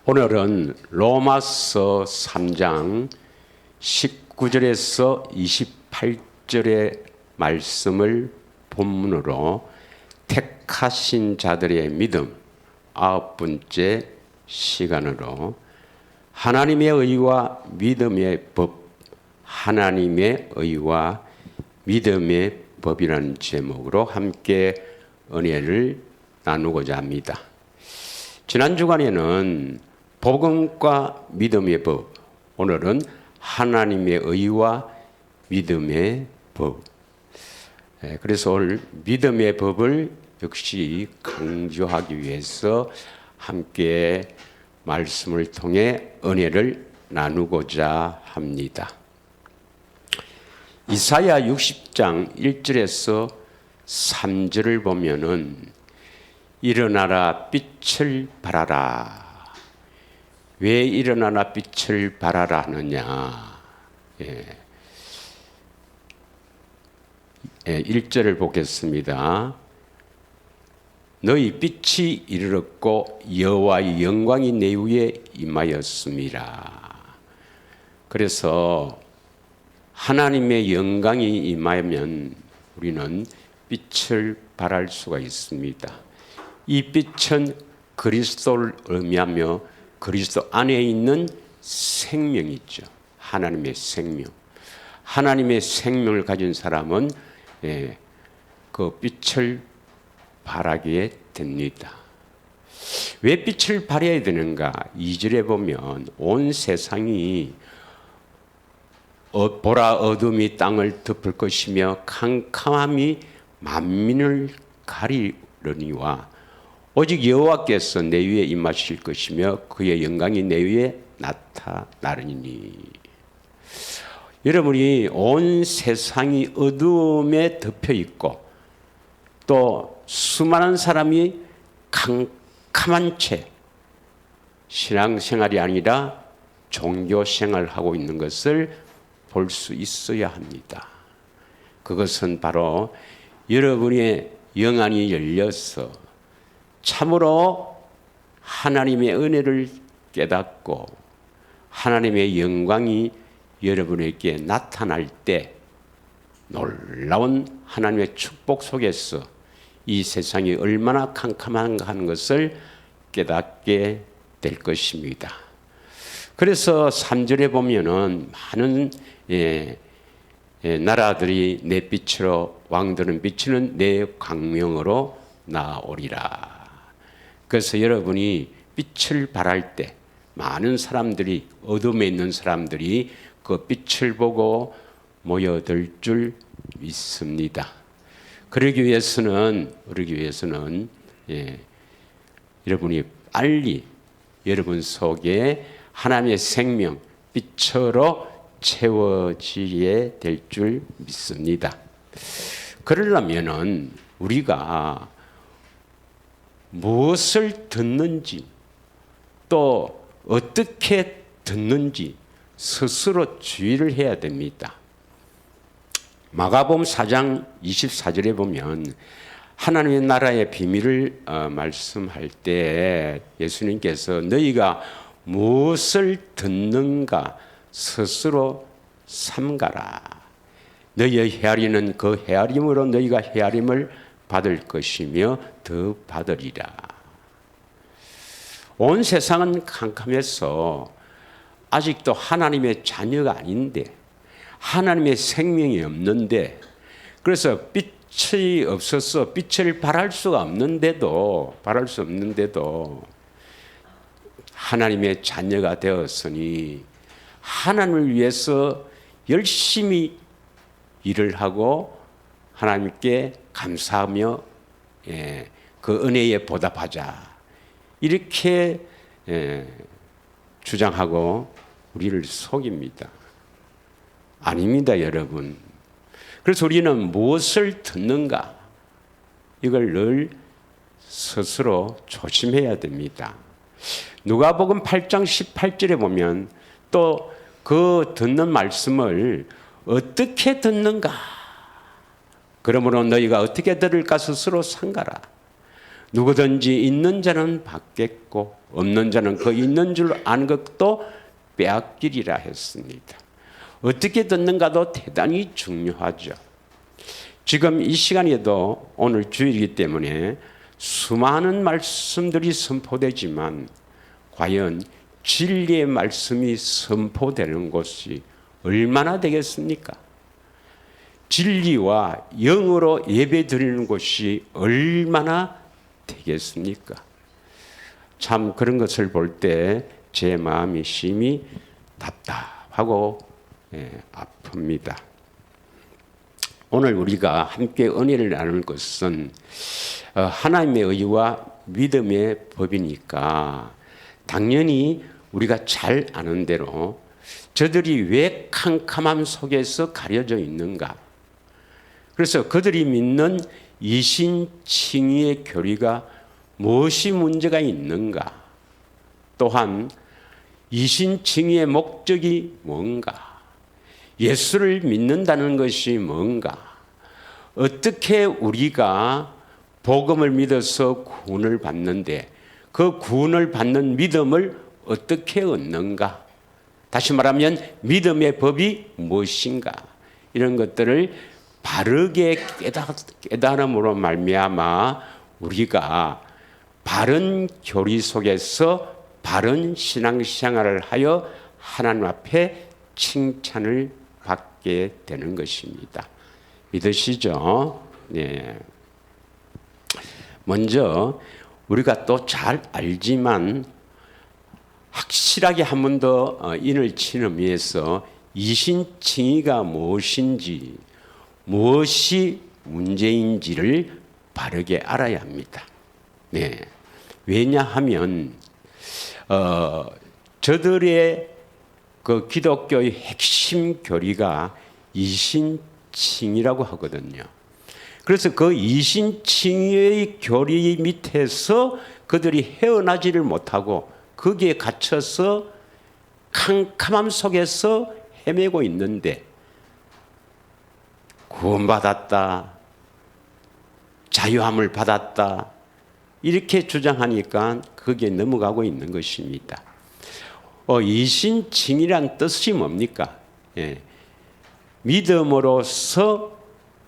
오늘은 로마서 3장 19절에서 28절의 말씀을 본문으로 택하신 자들의 믿음 9번째 시간으로 하나님의 의와 믿음의 법, 하나님의 의와 믿음의 법이라는 제목으로 함께 은혜를 나누고자 합니다. 지난 주간에는 복음과 믿음의 법, 오늘은 하나님의 의와 믿음의 법. 그래서 오늘 믿음의 법을 역시 강조하기 위해서 함께 말씀을 통해 은혜를 나누고자 합니다. 이사야 60장 1절에서 3절을 보면은 일어나라 빛을 발하라. 왜 일어나라 빛을 발하라 하느냐. 1절을 보겠습니다. 너희 빛이 이르렀고 여호와의 영광이 내 위에 임하였습니다. 그래서 하나님의 영광이 임하면 우리는 빛을 발할 수가 있습니다. 이 빛은 그리스도를 의미하며 그리스도 안에 있는 생명이죠. 하나님의 생명. 하나님의 생명을 가진 사람은 그 빛을 발하게 됩니다. 왜 빛을 발해야 되는가? 2절에 보면 온 세상이 보라 어둠이 땅을 덮을 것이며 캄캄함이 만민을 가리려니와 오직 여호와께서 내 위에 임하실 것이며 그의 영광이 내 위에 나타나리니. 여러분이 온 세상이 어둠에 덮여 있고 또 수많은 사람이 캄캄한 채 신앙생활이 아니라 종교생활을 하고 있는 것을 볼 수 있어야 합니다. 그것은 바로 여러분의 영안이 열려서 참으로 하나님의 은혜를 깨닫고 하나님의 영광이 여러분에게 나타날 때 놀라운 하나님의 축복 속에서 이 세상이 얼마나 캄캄한가 하는 것을 깨닫게 될 것입니다. 그래서 3절에 보면은 많은 나라들이 내 빛으로 왕들은 비치는 내 광명으로 나오리라. 그래서 여러분이 빛을 발할 때 많은 사람들이 어둠에 있는 사람들이 그 빛을 보고 모여들 줄 믿습니다. 그러기 위해서는 여러분이 빨리 여러분 속에 하나님의 생명 빛으로 채워지게 될 줄 믿습니다. 그러려면은 우리가 무엇을 듣는지 또 어떻게 듣는지 스스로 주의를 해야 됩니다. 마가복음 4장 24절에 보면 하나님의 나라의 비밀을 말씀할 때 예수님께서 너희가 무엇을 듣는가 스스로 삼가라. 너희의 헤아리는 그 헤아림으로 너희가 헤아림을 받을 것이며 더 받으리라. 온 세상은 캄캄해서 아직도 하나님의 자녀가 아닌데 하나님의 생명이 없는데 그래서 빛이 없어서 빛을 발할 수 없는데도 하나님의 자녀가 되었으니 하나님을 위해서 열심히 일을 하고 하나님께 감사하며 그 은혜에 보답하자 이렇게 주장하고 우리를 속입니다. 아닙니다, 여러분. 그래서 우리는 무엇을 듣는가 이걸 늘 스스로 조심해야 됩니다. 누가복음 8장 18절에 보면 또 그 듣는 말씀을 어떻게 듣는가? 그러므로 너희가 어떻게 들을까 스스로 삼가라. 누구든지 있는 자는 받겠고 없는 자는 그 있는 줄 아는 것도 빼앗기리라 했습니다. 어떻게 듣는가도 대단히 중요하죠. 지금 이 시간에도 오늘 주일이기 때문에 수많은 말씀들이 선포되지만 과연 진리의 말씀이 선포되는 곳이 얼마나 되겠습니까? 진리와 영으로 예배 드리는 곳이 얼마나 되겠습니까? 참 그런 것을 볼 때 제 마음이 심히 답답하고 아픕니다. 오늘 우리가 함께 은혜를 나눌 것은 하나님의 의와 믿음의 법이니까 당연히 우리가 잘 아는 대로 저들이 왜 캄캄함 속에서 가려져 있는가? 그래서 그들이 믿는 이신칭의의 교리가 무엇이 문제가 있는가? 또한 이신칭의의 목적이 뭔가? 예수를 믿는다는 것이 뭔가? 어떻게 우리가 복음을 믿어서 구원을 받는데 그 구원을 받는 믿음을 어떻게 얻는가? 다시 말하면 믿음의 법이 무엇인가? 이런 것들을 바르게 깨달음으로 말미암아 우리가 바른 교리 속에서 바른 신앙생활을 하여 하나님 앞에 칭찬을 받게 되는 것입니다. 믿으시죠? 네. 먼저 우리가 또 잘 알지만 확실하게 한 번 더 인을 치는 위해서 이신칭의가 무엇인지 무엇이 문제인지를 바르게 알아야 합니다. 네. 왜냐하면 저들의 그 기독교의 핵심 교리가 이신칭의라고 하거든요. 그래서 그 이신칭의의 교리 밑에서 그들이 헤어나지를 못하고 거기에 갇혀서 캄캄함 속에서 헤매고 있는데 구원받았다, 자유함을 받았다 이렇게 주장하니까 거기에 넘어가고 있는 것입니다. 이신칭의란 뜻이 뭡니까? 믿음으로서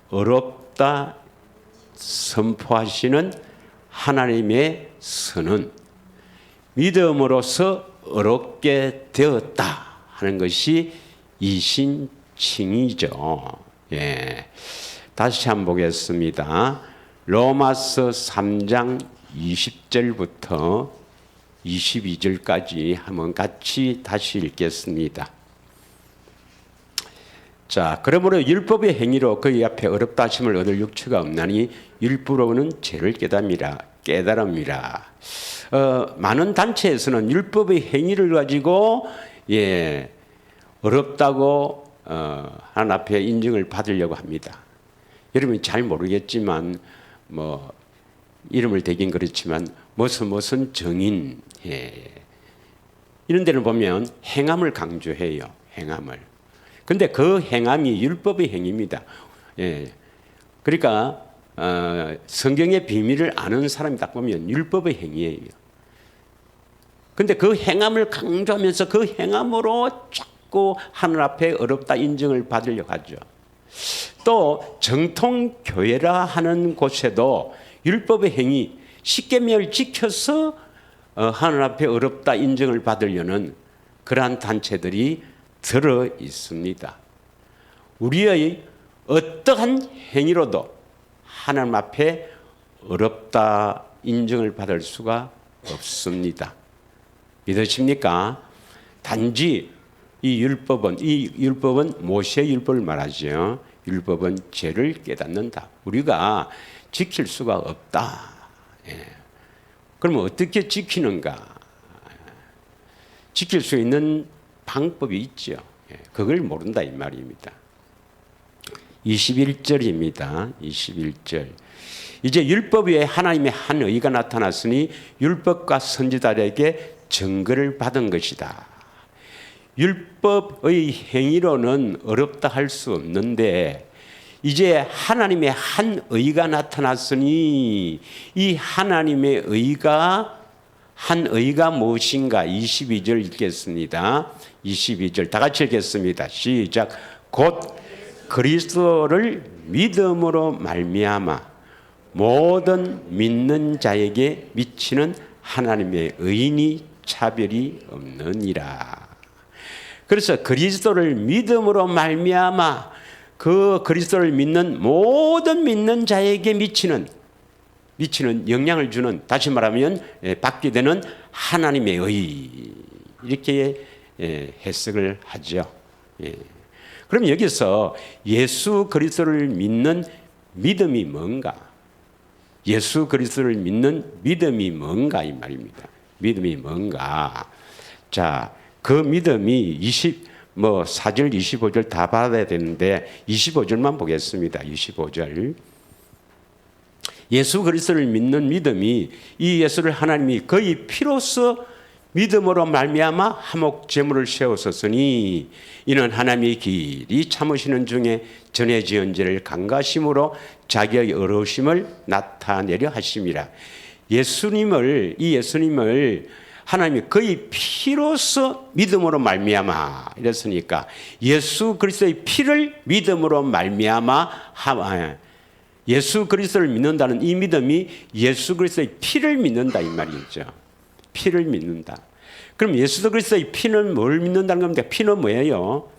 어렵다 선포하시는 하나님의 선은 믿음으로서 어렵게 되었다 하는 것이 이신칭의죠. 다시 한번 보겠습니다. 로마서 3장 20절부터 22절까지 한번 같이 다시 읽겠습니다. 자, 그러므로 율법의 행위로 그의 앞에 어렵다 하심을 얻을 육체가 없나니 율법으로는 죄를 깨달음이라. 많은 단체에서는 율법의 행위를 가지고 어렵다고 하나님 앞에 인정을 받으려고 합니다. 여러분이 잘 모르겠지만 뭐 이름을 대긴 그렇지만 무슨 정인 이런 데는 보면 행함을 강조해요. 행함을. 근데 그 행함이 율법의 행위입니다. 그러니까 성경의 비밀을 아는 사람이 딱 보면 율법의 행위예요. 근데 그 행함을 강조하면서 그 행함으로 자꾸 하늘 앞에 어렵다 인정을 받으려고 하죠. 또 정통교회라 하는 곳에도 율법의 행위, 십계명을 지켜서 하늘 앞에 어렵다 인정을 받으려는 그러한 단체들이 들어 있습니다. 우리의 어떠한 행위로도 하나님 앞에 어렵다 인정을 받을 수가 없습니다. 믿으십니까? 단지 이 율법은 모세의 율법을 말하죠. 율법은 죄를 깨닫는다. 우리가 지킬 수가 없다. 그러면 어떻게 지키는가? 지킬 수 있는 방법이 있죠. 그걸 모른다 이 말입니다. 21절입니다. 21절. 이제 율법 위에 하나님의 한 의가 나타났으니 율법과 선지자들에게 증거를 받은 것이다. 율법의 행위로는 어렵다 할 수 없는데 이제 하나님의 한 의가 나타났으니 이 하나님의 의가 한 의가 무엇인가? 22절 읽겠습니다. 22절 다 같이 읽겠습니다. 시작. 곧 그리스도를 믿음으로 말미암아 모든 믿는 자에게 미치는 하나님의 의인이 차별이 없느니라. 그래서 그리스도를 믿음으로 말미암아 그 그리스도를 믿는 모든 믿는 자에게 미치는 영향을 주는, 다시 말하면 받게 되는 하나님의 의, 이렇게 해석을 하죠. 그럼 여기서 예수 그리스도를 믿는 믿음이 뭔가? 예수 그리스도를 믿는 믿음이 뭔가 이 말입니다. 믿음이 뭔가? 자, 그 믿음이 4절 25절 다 받아야 되는데 25절만 보겠습니다. 25절. 예수 그리스도를 믿는 믿음이, 이 예수를 하나님이 그의 피로써 믿음으로 말미암아 화목 제물을 세우셨으니 이는 하나님의 길이 참으시는 중에 전에 지은 죄를 강가심으로 자기의 의로우심을 나타내려 하심이라. 이 예수님을 하나님이 그의 피로써 믿음으로 말미암아 이랬으니까 예수 그리스도의 피를 믿음으로 말미암아 예수 그리스도를 믿는다는 이 믿음이 예수 그리스도의 피를 믿는다 이 말이죠. 피를 믿는다. 그럼 예수 그리스도의 피는 뭘 믿는다는 겁니까? 피는 뭐예요?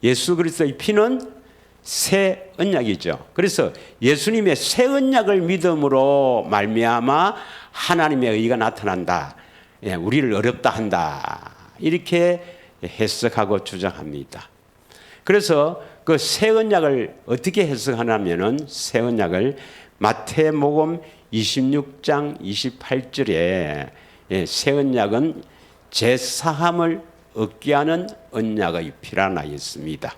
예수 그리스도의 피는 새 언약이죠. 그래서 예수님의 새 언약을 믿음으로 말미암아 하나님의 의가 나타난다. 우리를 어렵다 한다. 이렇게 해석하고 주장합니다. 그래서 그 새 언약을 어떻게 해석하냐면은 새 언약을 마태복음 26장 28절에 새 언약은 제사함을 얻게 하는 언약의 피라 나 있습니다.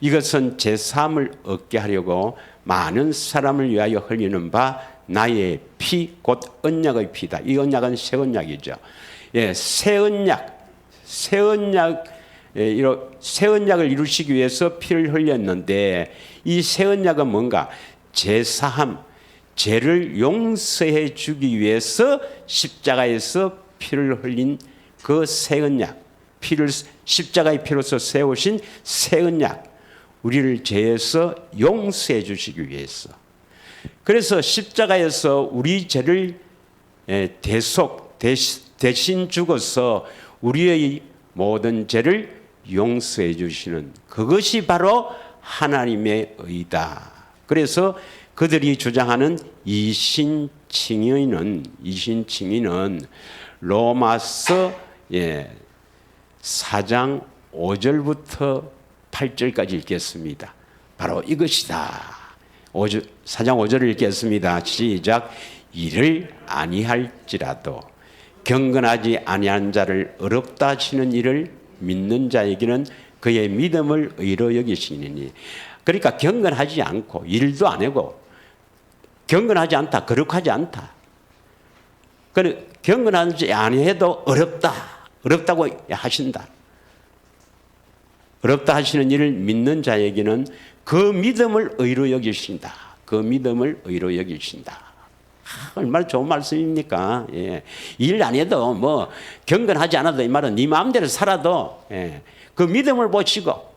이것은 제사함을 얻게 하려고 많은 사람을 위하여 흘리는 바 나의 피 곧 언약의 피다. 이 언약은 새 언약이죠. 새 언약을 이루시기 위해서 피를 흘렸는데 이 새 언약은 뭔가? 제사함, 죄를 용서해 주기 위해서 십자가에서 피를 흘린 그 새 언약, 십자가의 피로서 세우신 새 언약, 우리를 죄에서 용서해 주시기 위해서. 그래서 십자가에서 우리 죄를 대신 죽어서 우리의 모든 죄를 용서해 주시는 그것이 바로 하나님의 의다. 그래서 그들이 주장하는 이신칭의는 로마서 4장 5절부터 8절까지 읽겠습니다. 바로 이것이다. 4장 5절을 읽겠습니다. 시작. 이를 아니할지라도 경건하지 아니한 자를 어렵다 하시는 일을 믿는 자에게는 그의 믿음을 의로 여기시니. 그러니까 경건하지 않고 일도 안 하고 경건하지 않다, 거룩하지 않다. 경건하지 아니해도 어렵다고 하신다. 어렵다 하시는 일을 믿는 자에게는 그 믿음을 의로 여기신다. 그 믿음을 의로 여기신다. 얼마나 좋은 말씀입니까? 일 안 해도 경건하지 않아도 이 말은 네 마음대로 살아도 그 믿음을 보시고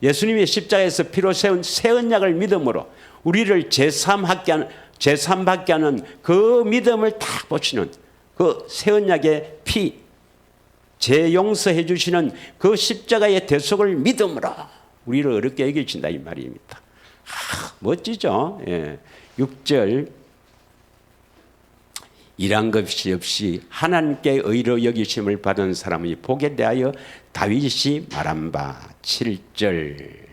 예수님의 십자가에서 피로 세운 새 언약을 믿음으로 우리를 제3받게 하는 그 믿음을 딱 보시는 그 새 언약의 피, 죄 용서해 주시는 그 십자가의 대속을 믿음으로 우리를 어렵게 여기신다 이 말입니다. 멋지죠? 6절 일한 것이 없이 하나님께 의로 여기심을 받은 사람이 복에 대하여 다윗이 말한 바 7절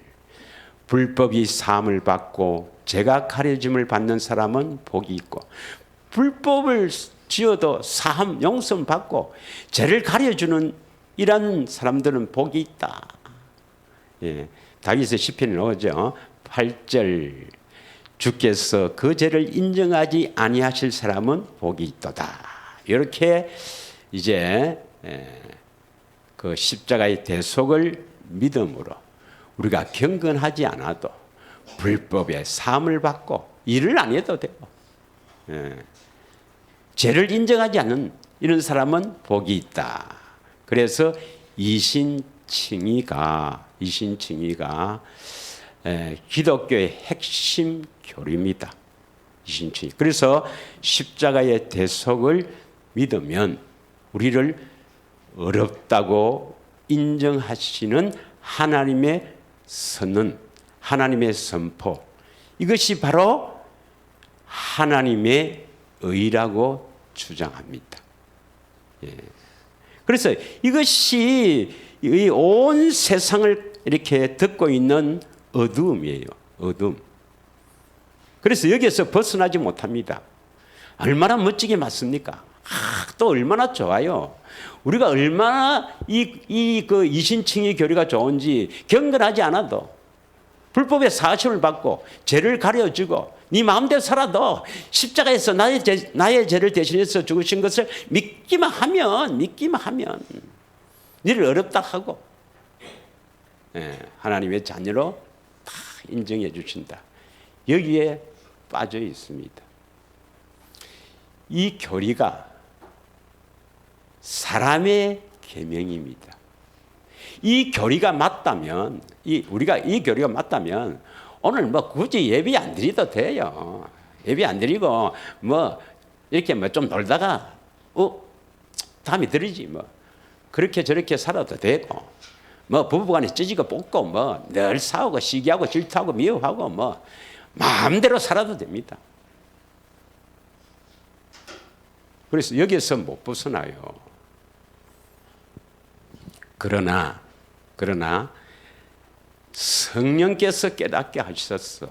불법이 사함을 받고 죄가 가려짐을 받는 사람은 복이 있고 불법을 지어도 사함 용서를 받고 죄를 가려주는 이런 사람들은 복이 있다. 다윗의 시편에 나오죠. 8절 주께서 그 죄를 인정하지 아니하실 사람은 복이 있도다. 이렇게 이제 그 십자가의 대속을 믿음으로 우리가 경건하지 않아도 불법의 사함을 받고 일을 안 해도 돼요. 죄를 인정하지 않는 이런 사람은 복이 있다. 그래서 이신칭의가 기독교의 핵심 교리입니다. 이신칭의. 그래서 십자가의 대속을 믿으면 우리를 어렵다고 인정하시는 하나님의 선언, 하나님의 선포, 이것이 바로 하나님의 의라고 주장합니다. 그래서 이것이 온 세상을 이렇게 듣고 있는 어두움이에요. 어두움. 그래서 여기에서 벗어나지 못합니다. 얼마나 멋지게 맞습니까? 또 얼마나 좋아요. 우리가 얼마나 그 이신칭의 교리가 좋은지 경건하지 않아도 불법의 사심을 받고 죄를 가려주고 네 마음대로 살아도 십자가에서 나의 죄를 대신해서 죽으신 것을 믿기만 하면 너를 어렵다 하고 하나님의 자녀로 다 인정해 주신다. 여기에 빠져 있습니다. 이 교리가 사람의 계명입니다. 이 교리가 맞다면, 우리가 이 교리가 맞다면 오늘 뭐 굳이 예배 안 드려도 돼요. 예배 안 드리고 뭐 이렇게 뭐 좀 놀다가 다음에 드리지 뭐 그렇게 저렇게 살아도 되고 뭐 부부간에 찌지고 볶고 뭐 늘 싸우고 시기하고 질투하고 미워하고 뭐 마음대로 살아도 됩니다. 그래서 여기에서 못 벗어나요. 그러나 성령께서 깨닫게 하셨어.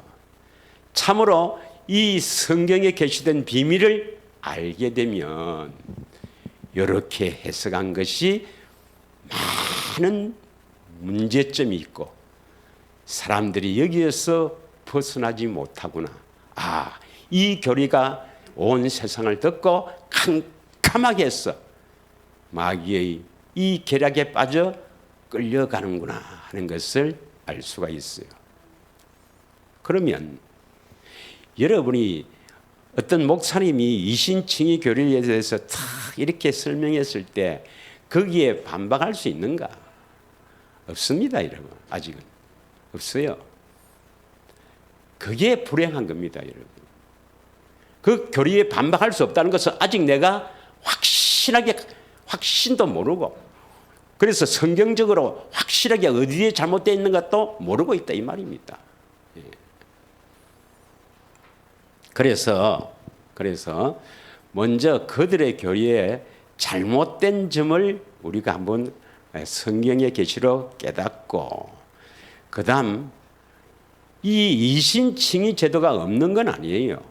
참으로 이 성경에 게시된 비밀을 알게 되면 이렇게 해석한 것이 많은 문제점이 있고 사람들이 여기에서 벗어나지 못하구나. 이 교리가 온 세상을 듣고 캄캄하게 했어. 마귀의 이 계략에 빠져 끌려가는구나 하는 것을 알 수가 있어요. 그러면 여러분이 어떤 목사님이 이신칭의 교리에 대해서 탁 이렇게 설명했을 때 거기에 반박할 수 있는가? 없습니다, 여러분. 아직은 없어요. 그게 불행한 겁니다, 여러분. 그 교리에 반박할 수 없다는 것은 아직 내가 확신도 모르고 그래서 성경적으로 확실하게 어디에 잘못되어 있는 것도 모르고 있다 이 말입니다. 그래서 먼저 그들의 교리에 잘못된 점을 우리가 한번 성경의 계시로 깨닫고 그다음 이 이신칭의 제도가 없는 건 아니에요.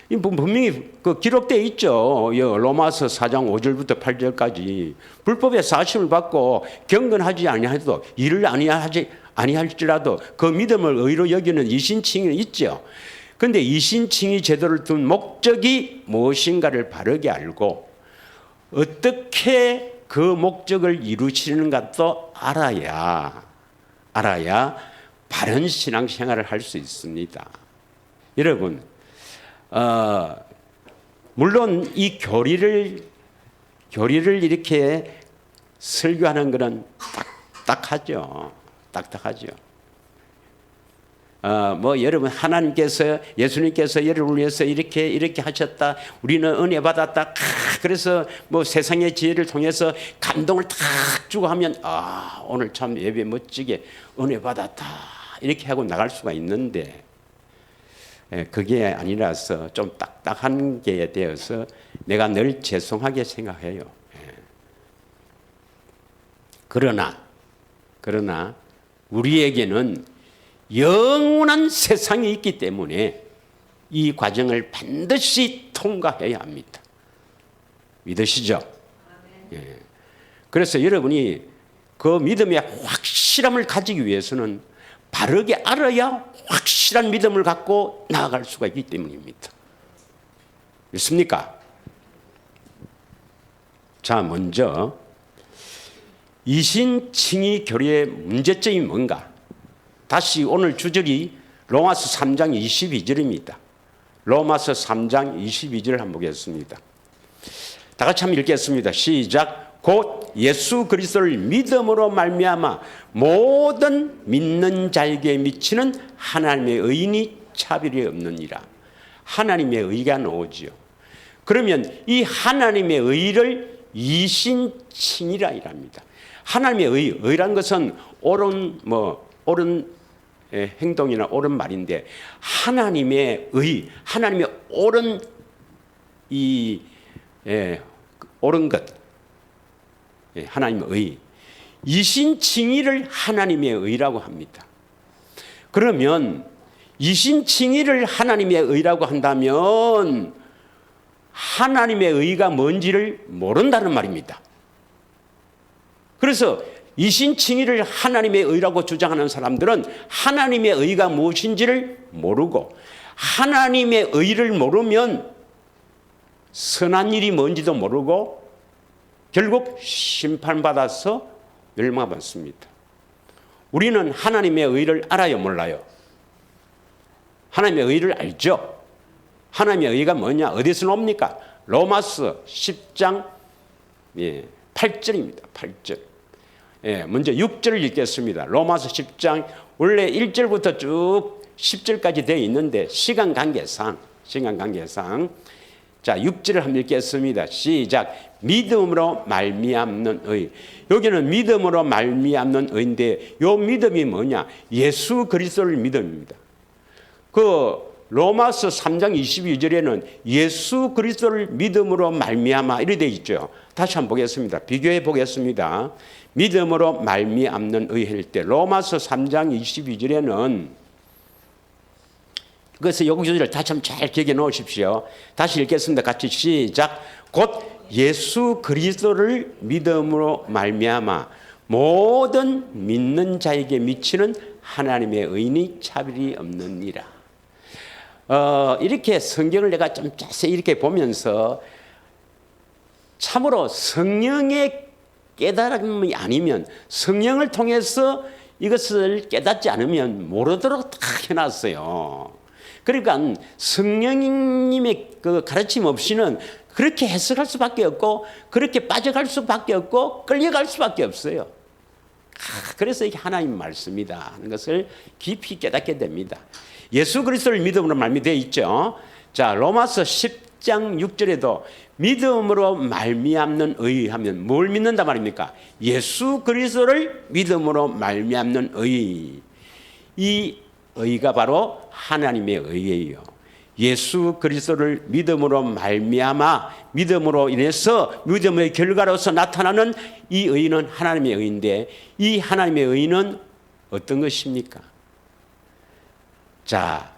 분명히 그 기록되어 있죠. 로마서 4장 5절부터 8절까지 불법의 사심을 받고 경건하지 아니하도 일을 아니할지라도 그 믿음을 의로 여기는 이신칭이 있죠. 그런데 이신칭의 제도를 둔 목적이 무엇인가를 바르게 알고 어떻게 그 목적을 이루시는 것도 알아야 바른 신앙생활을 할 수 있습니다. 여러분, 물론 이 교리를 이렇게 설교하는 것은 딱딱하죠. 뭐 여러분 하나님께서 예수님께서 여러분을 위해서 이렇게 하셨다. 우리는 은혜 받았다. 그래서 뭐 세상의 지혜를 통해서 감동을 탁 주고 하면 오늘 참 예배 멋지게 은혜 받았다. 이렇게 하고 나갈 수가 있는데 그게 아니라서 좀 딱딱한 게 되어서 내가 늘 죄송하게 생각해요. 그러나 우리에게는 영원한 세상이 있기 때문에 이 과정을 반드시 통과해야 합니다. 믿으시죠? 그래서 여러분이 그 믿음의 확실함을 가지기 위해서는 바르게 알아야 확실한 믿음을 갖고 나아갈 수가 있기 때문입니다. 믿습니까? 자, 먼저 이신칭의 교리의 문제점이 뭔가? 다시 오늘 주절이 로마서 3장 22절입니다. 로마서 3장 22절 한번 보겠습니다. 다 같이 한번 읽겠습니다. 시작. 곧 예수 그리스도를 믿음으로 말미암아 모든 믿는 자에게 미치는 하나님의 의인이 차별이 없느니라. 하나님의 의가 나오지요. 그러면 이 하나님의 의를 이신칭이라 이랍니다. 하나님의 의란 것은 옳은 행동이나 옳은 말인데, 하나님의 의, 하나님의 옳은 옳은 것, 하나님의 의, 이신칭의를 하나님의 의라고 합니다. 그러면 이신칭의를 하나님의 의라고 한다면 하나님의 의가 뭔지를 모른다는 말입니다. 그래서 이신칭의를 하나님의 의라고 주장하는 사람들은 하나님의 의가 무엇인지를 모르고, 하나님의 의를 모르면 선한 일이 뭔지도 모르고 결국 심판받아서 멸망받습니다. 우리는 하나님의 의를 알아요, 몰라요? 하나님의 의를 알죠. 하나님의 의가 뭐냐? 어디서 나옵니까? 로마서 10장 8절입니다. 8절. 먼저 6절을 읽겠습니다. 로마서 10장 원래 1절부터 쭉 10절까지 되어 있는데 시간 관계상 자, 6절을 한번 읽겠습니다. 시작. 믿음으로 말미암는 의. 여기는 믿음으로 말미암는 의인데, 요 믿음이 뭐냐? 예수 그리스도를 믿음입니다. 그 로마서 3장 22절에는 예수 그리스도를 믿음으로 말미암아 이렇게 되어 있죠. 다시 한번 보겠습니다. 비교해 보겠습니다. 믿음으로 말미암는 의 할 때 로마서 3장 22절에는, 그래서 요 구절을 다시 한번 잘 기억해 놓으십시오. 다시 읽겠습니다. 같이 시작. 곧 예수 그리스도를 믿음으로 말미암아 모든 믿는 자에게 미치는 하나님의 의인이 차별이 없느니라. 이렇게 성경을 내가 좀 자세히 이렇게 보면서 참으로 성령의 깨달음이 아니면, 성령을 통해서 이것을 깨닫지 않으면 모르도록 다 해놨어요. 그러니까 성령님의 그 가르침 없이는 그렇게 해석할 수밖에 없고, 그렇게 빠져갈 수밖에 없고, 끌려갈 수밖에 없어요. 그래서 이게 하나님 말씀이다 하는 것을 깊이 깨닫게 됩니다. 예수 그리스도를 믿음으로 말미되어 있죠. 자, 로마서 10장 6절에도 믿음으로 말미암는 의 하면 뭘 믿는다 말입니까? 예수 그리스도를 믿음으로 말미암는 의. 이 의가 바로 하나님의 의예요. 예수 그리스도를 믿음으로 말미암아, 믿음으로 인해서 믿음의 결과로서 나타나는 이 의는 하나님의 의인데, 이 하나님의 의는 어떤 것입니까? 자,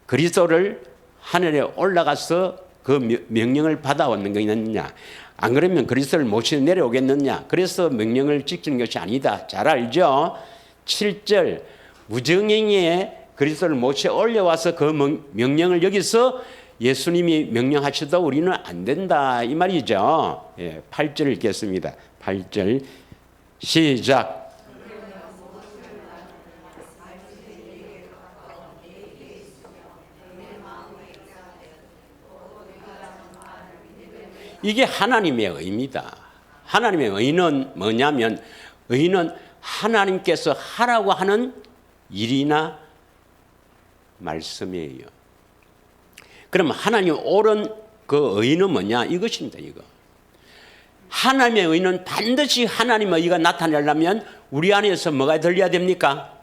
그리스도를 하늘에 올라가서 그 명령을 받아오는 거 있느냐? 안 그러면 그리스도를 모시고 내려오겠느냐? 그래서 명령을 지키는 것이 아니다. 잘 알죠? 7절 무정행에 그리스도를 모시고 올려와서 그 명령을 여기서 예수님이 명령하셔도 우리는 안 된다 이 말이죠. 8절 읽겠습니다. 8절 시작. 이게 하나님의 의입니다. 하나님의 의는 뭐냐면, 의는 하나님께서 하라고 하는 일이나 말씀이에요. 그럼 하나님 옳은 그 의는 뭐냐? 이것입니다. 이거. 하나님의 의는 반드시 하나님의 의가 나타나려면 우리 안에서 뭐가 들려야 됩니까?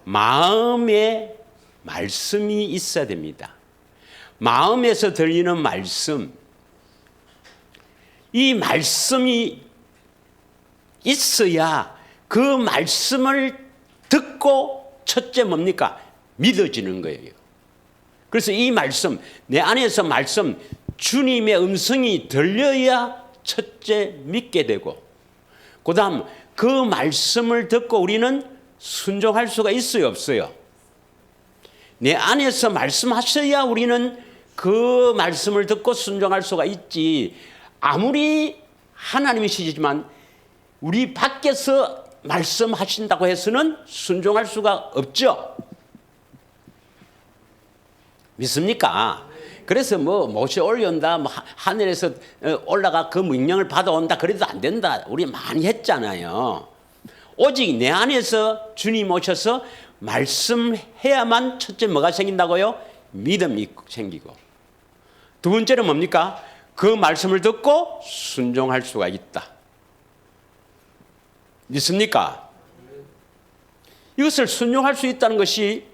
마음의 말씀이 있어야 됩니다. 마음에서 들리는 말씀, 이 말씀이 있어야 그 말씀을 듣고 첫째 뭡니까? 믿어지는 거예요. 그래서 이 말씀, 내 안에서 말씀, 주님의 음성이 들려야 첫째 믿게 되고, 그 다음 그 말씀을 듣고 우리는 순종할 수가 있어요, 없어요? 내 안에서 말씀하셔야 우리는 그 말씀을 듣고 순종할 수가 있지. 아무리 하나님이시지만 우리 밖에서 말씀하신다고 해서는 순종할 수가 없죠. 믿습니까? 그래서 뭐 모시 올려온다, 뭐 하늘에서 올라가 그 명령을 받아온다, 그래도 안 된다. 우리 많이 했잖아요. 오직 내 안에서 주님 오셔서 말씀해야만 첫째 뭐가 생긴다고요? 믿음이 생기고. 두 번째는 뭡니까? 그 말씀을 듣고 순종할 수가 있다. 믿습니까? 이것을 순종할 수 있다는 것이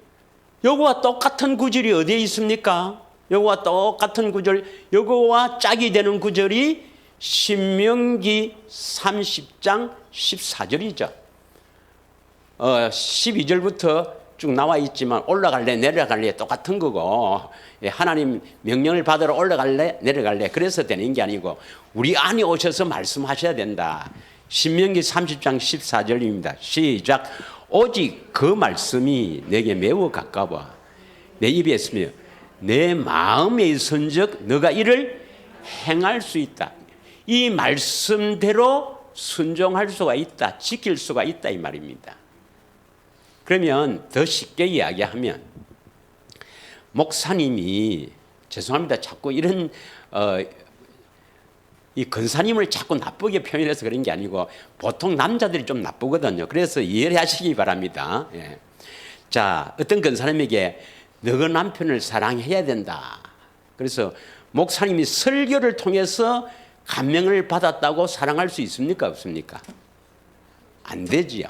요거와 똑같은 구절이 어디에 있습니까? 요거와 똑같은 구절, 요거와 짝이 되는 구절이 신명기 30장 14절이죠. 12절부터 쭉 나와 있지만 올라갈래 내려갈래 똑같은 거고, 하나님 명령을 받으러 올라갈래 내려갈래 그래서 되는 게 아니고 우리 안에 오셔서 말씀하셔야 된다. 신명기 30장 14절입니다. 시작. 오직 그 말씀이 내게 매우 가까워 내 입에 있으며 내 마음에 있은즉 너가 이를 행할 수 있다. 이 말씀대로 순종할 수가 있다. 지킬 수가 있다 이 말입니다. 그러면 더 쉽게 이야기하면 목사님이 죄송합니다. 자꾸 이런 이 근사님을 자꾸 나쁘게 표현해서 그런 게 아니고 보통 남자들이 좀 나쁘거든요. 그래서 이해를 하시기 바랍니다. 예. 자, 어떤 근사님에게 너가 남편을 사랑해야 된다. 그래서 목사님이 설교를 통해서 감명을 받았다고 사랑할 수 있습니까? 없습니까? 안 되지요.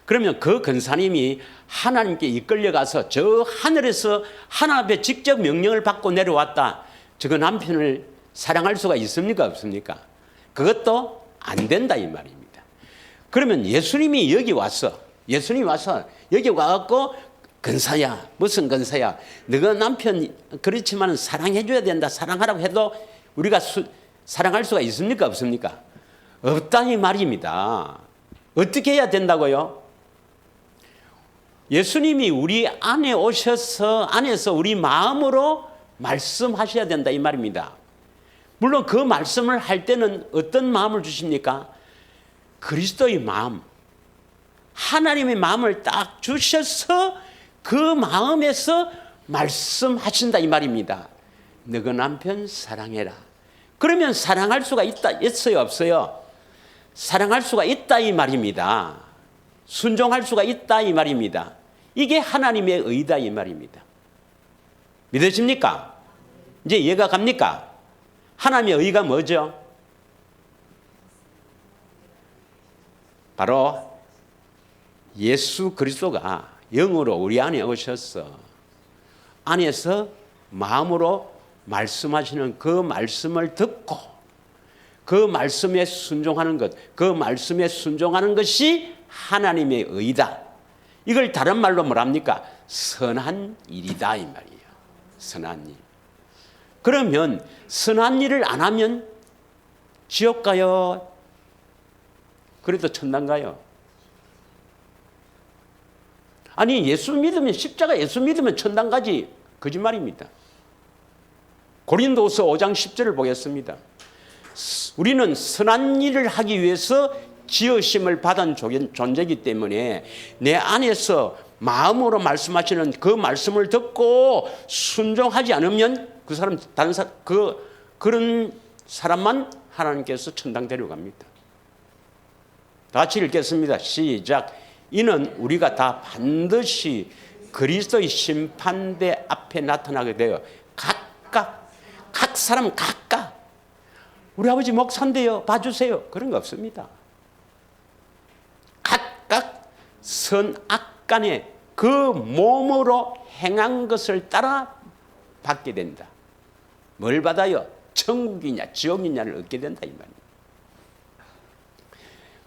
그러면 그 근사님이 하나님께 이끌려가서 저 하늘에서 하나님 앞에 직접 명령을 받고 내려왔다. 저거 남편을 사랑할 수가 있습니까? 없습니까? 그것도 안 된다 이 말입니다. 그러면 예수님이 여기 와서 여기 와갖고 근사야, 무슨 근사야, 너가 남편 그렇지만 사랑해줘야 된다, 사랑하라고 해도 우리가 사랑할 수가 있습니까? 없습니까? 없다 이 말입니다. 어떻게 해야 된다고요? 예수님이 우리 안에 오셔서 안에서 우리 마음으로 말씀하셔야 된다 이 말입니다. 물론 그 말씀을 할 때는 어떤 마음을 주십니까? 그리스도의 마음, 하나님의 마음을 딱 주셔서 그 마음에서 말씀하신다 이 말입니다. 너가 남편 사랑해라. 그러면 사랑할 수가 있어요 없어요? 사랑할 수가 있다 이 말입니다. 순종할 수가 있다 이 말입니다. 이게 하나님의 의다 이 말입니다. 믿으십니까? 이제 이해가 갑니까? 하나님의 의가 뭐죠? 바로 예수 그리스도가 영으로 우리 안에 오셔서 안에서 마음으로 말씀하시는 그 말씀을 듣고 그 말씀에 순종하는 것, 그 말씀에 순종하는 것이 하나님의 의다. 이걸 다른 말로 뭐랍니까? 선한 일이다 이 말이에요. 선한 일. 그러면 선한 일을 안 하면 지옥 가요? 그래도 천당 가요? 아니 예수 믿으면 십자가 예수 믿으면 천당 가지. 거짓말입니다. 고린도서 5장 10절을 보겠습니다. 우리는 선한 일을 하기 위해서 지으심을 받은 존재이기 때문에 내 안에서 마음으로 말씀하시는 그 말씀을 듣고 순종하지 않으면 그 사람 다른 사람 그런 사람만 하나님께서 천당 데려갑니다. 다 같이 읽겠습니다. 시작. 이는 우리가 다 반드시 그리스도의 심판대 앞에 나타나게 되어 각 사람 각각 우리 아버지 목사인데요 봐주세요 그런 거 없습니다. 각각 선악간에 그 몸으로 행한 것을 따라 받게 된다. 뭘 받아요? 천국이냐 지옥이냐를 얻게 된다 이 말입니다.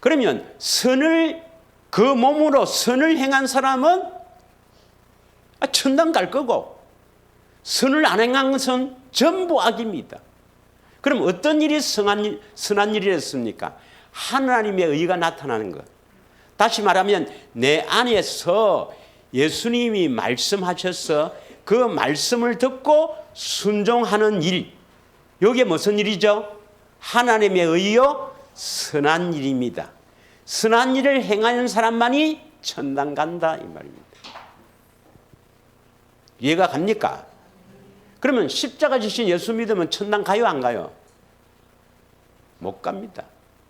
그러면 그 몸으로 선을 행한 사람은 천당 갈 거고 선을 안 행한 것은 전부 악입니다. 그럼 어떤 일이 선한 일이었습니까? 하나님의 의가 나타나는 것. 다시 말하면 내 안에서 예수님이 말씀하셔서 그 말씀을 듣고 순종하는 일. 이게 무슨 일이죠? 하나님의 의요 선한 일입니다. 선한 일을 행하는 사람만이 천당 간다 이 말입니다. 이해가 갑니까? 그러면 십자가 지신 예수 믿으면 천당 가요, 안 가요? 못 갑니다.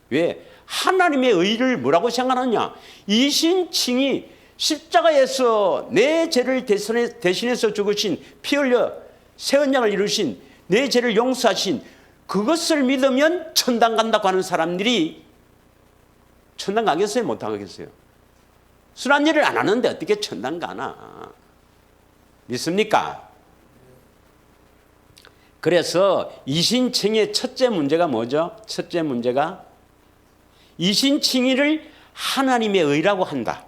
왜? 하나님의 의를 뭐라고 생각하느냐? 이신칭이 십자가에서 내 죄를 대신해서 죽으신, 피 흘려 새 언약을 이루신, 내 죄를 용서하신 그것을 믿으면 천당 간다고 하는 사람들이 천당 가겠어요? 못 가겠어요? 순한 일을 안 하는데 어떻게 천당 가나? 믿습니까? 그래서 이신칭의 첫째 문제가 뭐죠? 첫째 문제가 이신칭의를 하나님의 의라고 한다.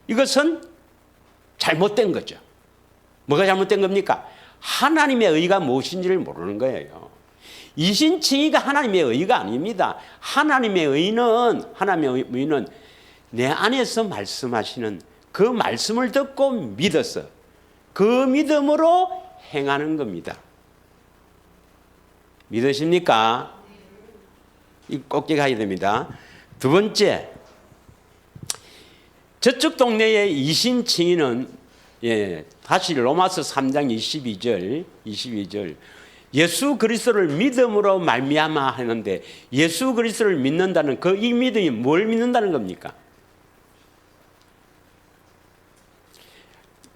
이것은 잘못된 거죠. 뭐가 잘못된 겁니까? 하나님의 의가 무엇인지를 모르는 거예요. 이신칭의가 하나님의 의가 아닙니다. 하나님의 의는 내 안에서 말씀하시는 그 말씀을 듣고 믿어서 그 믿음으로 행하는 겁니다. 믿으십니까? 꼭 기억해야 됩니다. 두 번째, 저쪽 동네의 이신칭의는 다시 로마서 3장 22절 예수 그리스도를 믿음으로 말미암아 하는데 예수 그리스도를 믿는다는 그 이 믿음이 뭘 믿는다는 겁니까?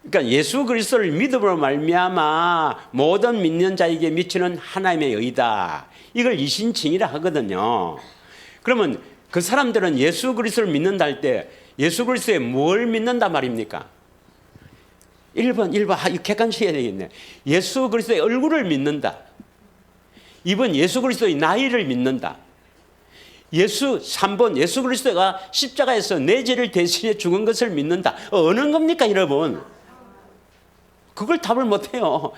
그러니까 예수 그리스도를 믿음으로 말미암아 모든 믿는 자에게 미치는 하나님의 의다. 이걸 이신칭의라 하거든요. 그러면 그 사람들은 예수 그리스도를 믿는다 할 때 예수 그리스도에 뭘 믿는다 말입니까? 1번 이거 객관식해야 되겠네. 예수 그리스도의 얼굴을 믿는다. 2번 예수 그리스도의 나이를 믿는다. 3번 예수 그리스도가 십자가에서 내 죄를 대신해 죽은 것을 믿는다. 어느 겁니까 여러분? 그걸 답을 못해요.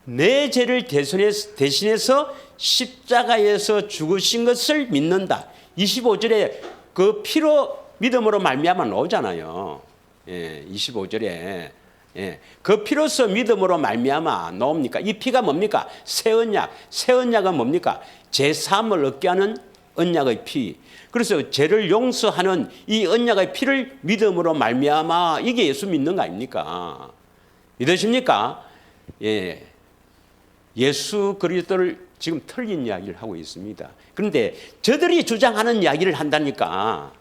내 죄를 대신해서 십자가에서 죽으신 것을 믿는다. 25절에 그 피로 믿음으로 말미암아 나오잖아요. 25절에 그 피로서 믿음으로 말미암아 나옵니까? 이 피가 뭡니까? 새 언약. 새 언약은 뭡니까? 죄 사함을 얻게 하는 언약의 피. 그래서 죄를 용서하는 이 언약의 피를 믿음으로 말미암아 이게 예수 믿는 거 아닙니까? 믿으십니까? 예수 그리스도를 지금 틀린 이야기를 하고 있습니다. 그런데 저들이 주장하는 이야기를 한다니까.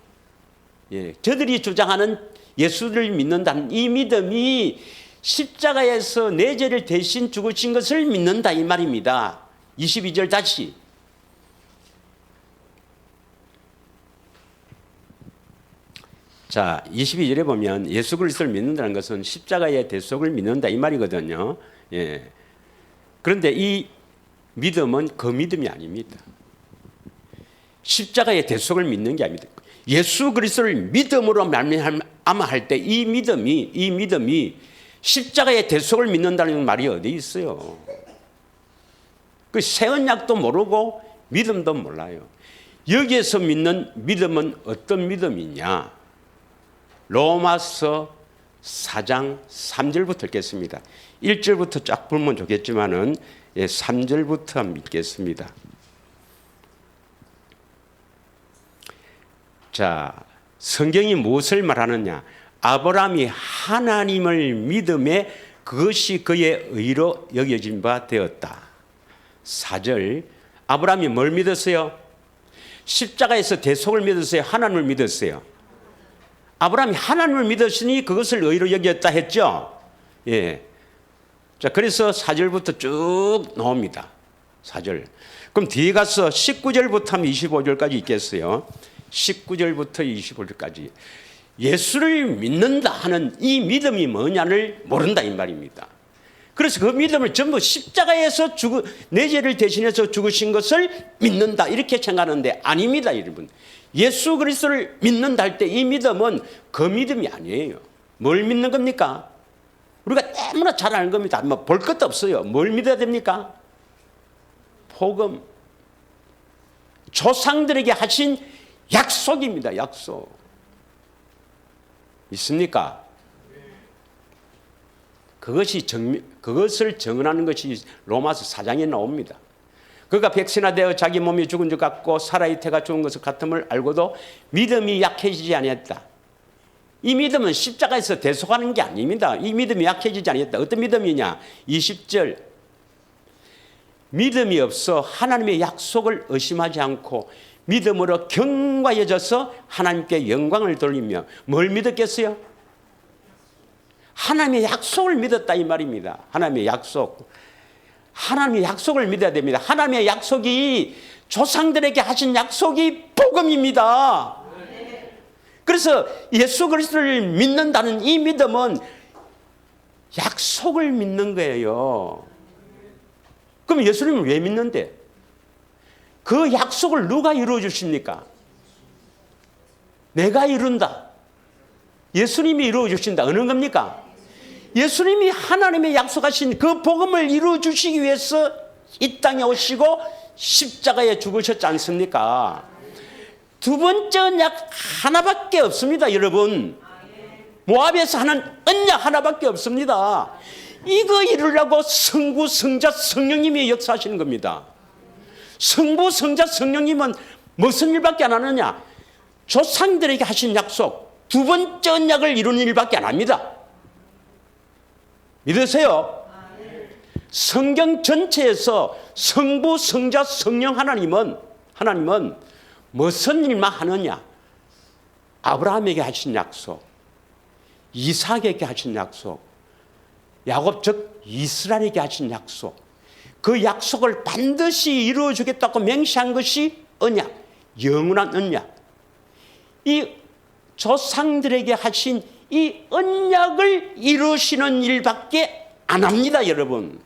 저들이 주장하는 예수를 믿는다는 이 믿음이 십자가에서 내 죄를 대신 죽으신 것을 믿는다 이 말입니다. 22절 다시. 자, 22절에 보면 예수 그리스도를 믿는다는 것은 십자가의 대속을 믿는다 이 말이거든요. 그런데 이 믿음은 그 믿음이 아닙니다. 십자가의 대속을 믿는 게 아닙니다. 예수 그리스도를 믿음으로 말미암아 할 때 이 믿음이 십자가의 대속을 믿는다는 말이 어디 있어요? 그 새 언약도 모르고 믿음도 몰라요. 여기에서 믿는 믿음은 어떤 믿음이냐? 로마서 4장 3절부터 읽겠습니다. 1절부터 쫙 보면 좋겠지만은 3절부터 읽겠습니다. 자, 성경이 무엇을 말하느냐? 아브라함이 하나님을 믿음에 그것이 그의 의로 여겨진 바 되었다. 4절, 아브라함이 뭘 믿었어요? 십자가에서 대속을 믿었어요? 하나님을 믿었어요? 아브라함이 하나님을 믿었으니 그것을 의로 여겼다 했죠? 자, 그래서 4절부터 쭉 나옵니다. 4절. 그럼 뒤에 가서 19절부터 하면 25절까지 있겠어요? 19절부터 25절까지. 예수를 믿는다 하는 이 믿음이 뭐냐를 모른다 이 말입니다. 그래서 그 믿음을 전부 십자가에서 내 죄를 대신해서 죽으신 것을 믿는다 이렇게 생각하는데 아닙니다 여러분. 예수 그리스도를 믿는다 할 때 이 믿음은 그 믿음이 아니에요. 뭘 믿는 겁니까? 우리가 너무나 잘 아는 겁니다. 뭐 볼 것도 없어요. 뭘 믿어야 됩니까? 복음. 조상들에게 하신 약속입니다. 약속. 있습니까? 그것을 정언하는 것이 로마서 4장에 나옵니다. 그가 백신화 되어 자기 몸이 죽은 것 같고 사라의 태가 죽은 것을 같음을 알고도 믿음이 약해지지 아니했다. 이 믿음은 십자가에서 대속하는 게 아닙니다. 이 믿음이 약해지지 아니했다. 어떤 믿음이냐? 20절 믿음이 없어 하나님의 약속을 의심하지 않고 믿음으로 경과해져서 하나님께 영광을 돌리며 뭘 믿었겠어요? 하나님의 약속을 믿었다 이 말입니다. 하나님의 약속. 하나님의 약속을 믿어야 됩니다. 하나님의 약속이 조상들에게 하신 약속이 복음입니다. 그래서 예수 그리스도를 믿는다는 이 믿음은 약속을 믿는 거예요. 그럼 예수님을 왜 믿는데? 그 약속을 누가 이루어 주십니까? 내가 이룬다. 예수님이 이루어 주신다. 어느 겁니까? 예수님이 하나님의 약속하신 그 복음을 이루어 주시기 위해서 이 땅에 오시고 십자가에 죽으셨지 않습니까? 두 번째 언약 하나밖에 없습니다, 여러분. 모압에서 하는 언약 하나밖에 없습니다. 이거 이루려고 성부, 성자, 성령님이 역사하시는 겁니다. 성부, 성자, 성령님은 무슨 일밖에 안 하느냐? 조상들에게 하신 약속, 두 번째 언약을 이루는 일밖에 안 합니다. 믿으세요? 성경 전체에서 성부, 성자, 성령 하나님은 무슨 일만 하느냐? 아브라함에게 하신 약속, 이삭에게 하신 약속, 야곱 즉 이스라엘에게 하신 약속, 그 약속을 반드시 이루어 주겠다고 맹세한 것이 언약, 영원한 언약. 이 조상들에게 하신 이 언약을 이루시는 일밖에 안 합니다, 여러분.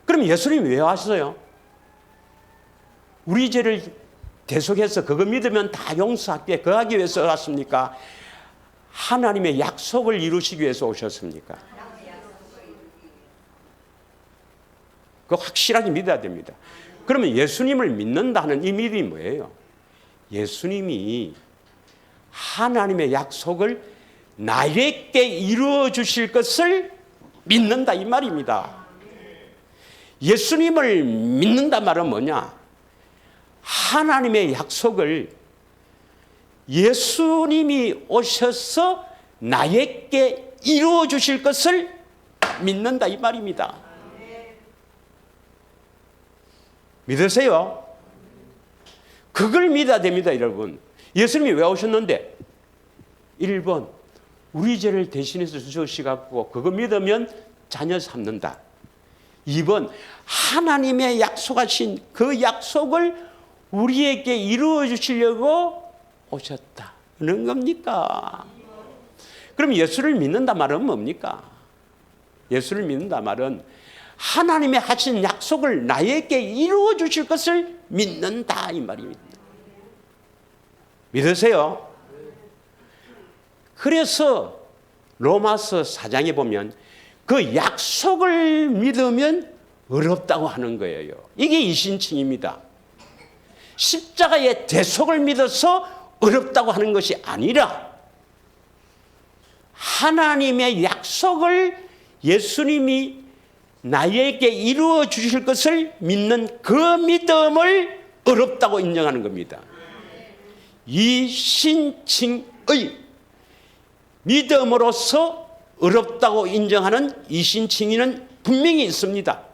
그럼 예수님이 왜 왔어요? 우리 죄를 대속해서 그거 믿으면 다 용서하게 거하기 위해서 왔습니까? 하나님의 약속을 이루시기 위해서 오셨습니까? 그거 확실하게 믿어야 됩니다. 그러면 예수님을 믿는다는 이 믿음이 뭐예요? 예수님이 하나님의 약속을 나에게 이루어 주실 것을 믿는다 이 말입니다. 예수님을 믿는다 말은 뭐냐? 하나님의 약속을 예수님이 오셔서 나에게 이루어 주실 것을 믿는다 이 말입니다. 믿으세요? 그걸 믿어야 됩니다, 여러분. 예수님이 왜 오셨는데? 1번, 우리 죄를 대신해서 주시갖고 그거 믿으면 자녀 삼는다. 2번, 하나님의 약속하신 그 약속을 우리에게 이루어 주시려고 오셨다는 겁니까? 그럼 예수를 믿는다 말은 뭡니까? 예수를 믿는다 말은 하나님의 하신 약속을 나에게 이루어 주실 것을 믿는다 이 말입니다. 믿으세요? 그래서 로마서 4장에 보면 그 약속을 믿으면 어렵다고 하는 거예요. 이게 이신칭입니다. 십자가의 대속을 믿어서 어렵다고 하는 것이 아니라 하나님의 약속을 예수님이 나에게 이루어 주실 것을 믿는 그 믿음을 어렵다고 인정하는 겁니다. 이신칭의 믿음으로서 어렵다고 인정하는 이신칭의는 분명히 있습니다.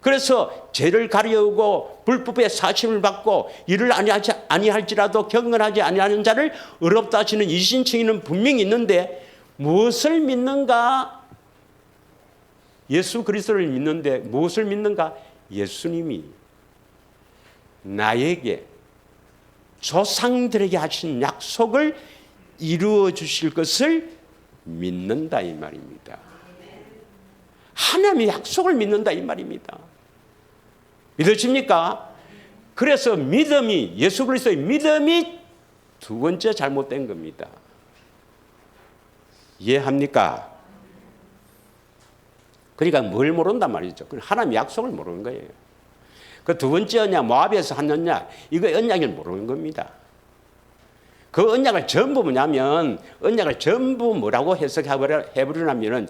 그래서 죄를 가려우고 불법의 사심을 받고 이를 아니할지라도 경건하지 아니하는 자를 어렵다 하시는 이신칭의는 분명히 있는데 무엇을 믿는가? 예수 그리스도를 믿는데 무엇을 믿는가? 예수님이 나에게 조상들에게 하신 약속을 이루어 주실 것을 믿는다 이 말입니다. 하나님의 약속을 믿는다 이 말입니다. 믿으십니까? 그래서 믿음이 예수 그리스도의 믿음이 두 번째 잘못된 겁니다. 이해합니까? 그러니까 뭘 모른단 말이죠. 하나님의 약속을 모르는 거예요. 그 두 번째 언약, 모압에서 한 언약, 이거 언약을 모르는 겁니다. 그 언약을 전부 뭐냐면, 언약을 전부 뭐라고 해버리냐면은,